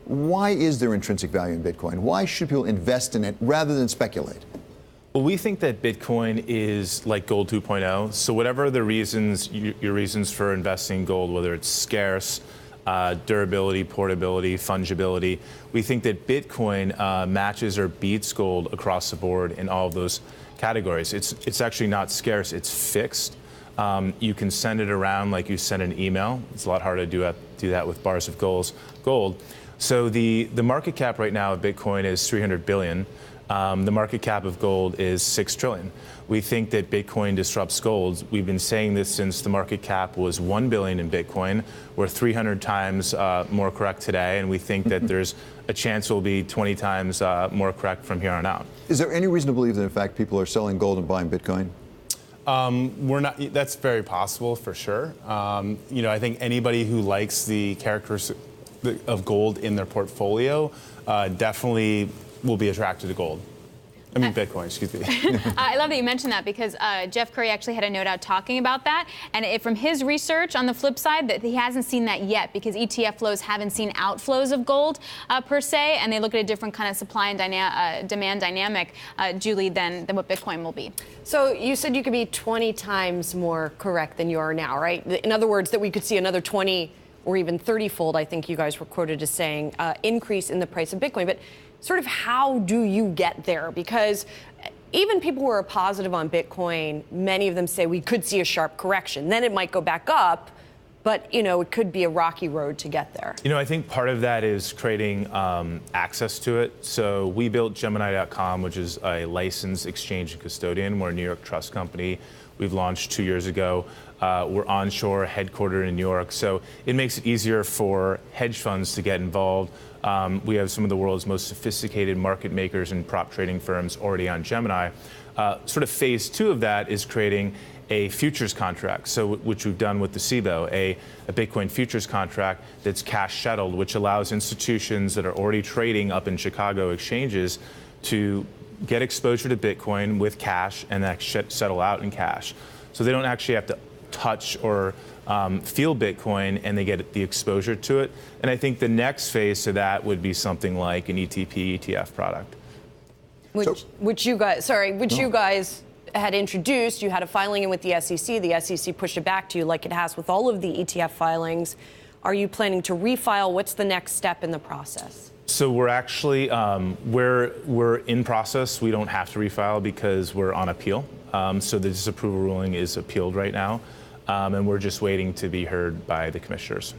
Why is there intrinsic value in Bitcoin? Why should people invest in it rather than speculate? Well, we think that Bitcoin is like gold 2.0. So whatever the reasons, your reasons for investing in gold, whether it's scarce, durability, portability, fungibility, we think that Bitcoin matches or beats gold across the board in all of those categories. It's actually not scarce, it's fixed. You can send it around like you send an email. It's a lot harder to do that with bars of gold. So the market cap right now of Bitcoin is 300 billion. The market cap of gold is 6 trillion. We think that Bitcoin disrupts gold. We've been saying this since the market cap was 1 billion in Bitcoin. We're 300 times more correct today, and we think that there's a chance we'll be 20 times more correct from here on out. Is there any reason to believe that, in fact, people are selling gold and buying Bitcoin? We're not. That's very possible, for sure. I think anybody who likes the characteristics of gold in their portfolio definitely will be attracted to gold. I mean, Bitcoin, excuse me. I love that you mentioned that because Jeff Curry actually had a note out talking about that. And from his research, on the flip side, that he hasn't seen that yet because ETF flows haven't seen outflows of gold per se, and they look at a different kind of supply and demand dynamic, Julie, than what Bitcoin will be. So you said you could be 20 times more correct than you are now, right? In other words, that we could see another 20 or even 30-fold, I think you guys were quoted as saying, increase in the price of Bitcoin. But sort of how do you get there? Because even people who are positive on Bitcoin, many of them say we could see a sharp correction. Then it might go back up, but it could be a rocky road to get there. I think part of that is creating access to it. So we built Gemini.com, which is a licensed exchange and custodian. We're a New York trust company. We've launched 2 years ago. We're onshore, headquartered in New York. So it makes it easier for hedge funds to get involved. We have some of the world's most sophisticated market makers and prop trading firms already on Gemini. Sort of phase 2 of that is creating a futures contract, which we've done with the SIBO, a Bitcoin futures contract that's cash settled, which allows institutions that are already trading up in Chicago exchanges to get exposure to Bitcoin with cash and then settle out in cash. So they don't actually have to touch or feel Bitcoin, and they get the exposure to it. And I think the next phase to that would be something like an ETP ETF product. Which you guys had introduced. You had a filing in with the SEC. The SEC pushed it back to you like it has with all of the ETF filings. Are you planning to refile? What's the next step in the process? So we're actually, we're in process. We don't have to refile because we're on appeal. So the disapproval ruling is appealed right now. And we're just waiting to be heard by the commissioners.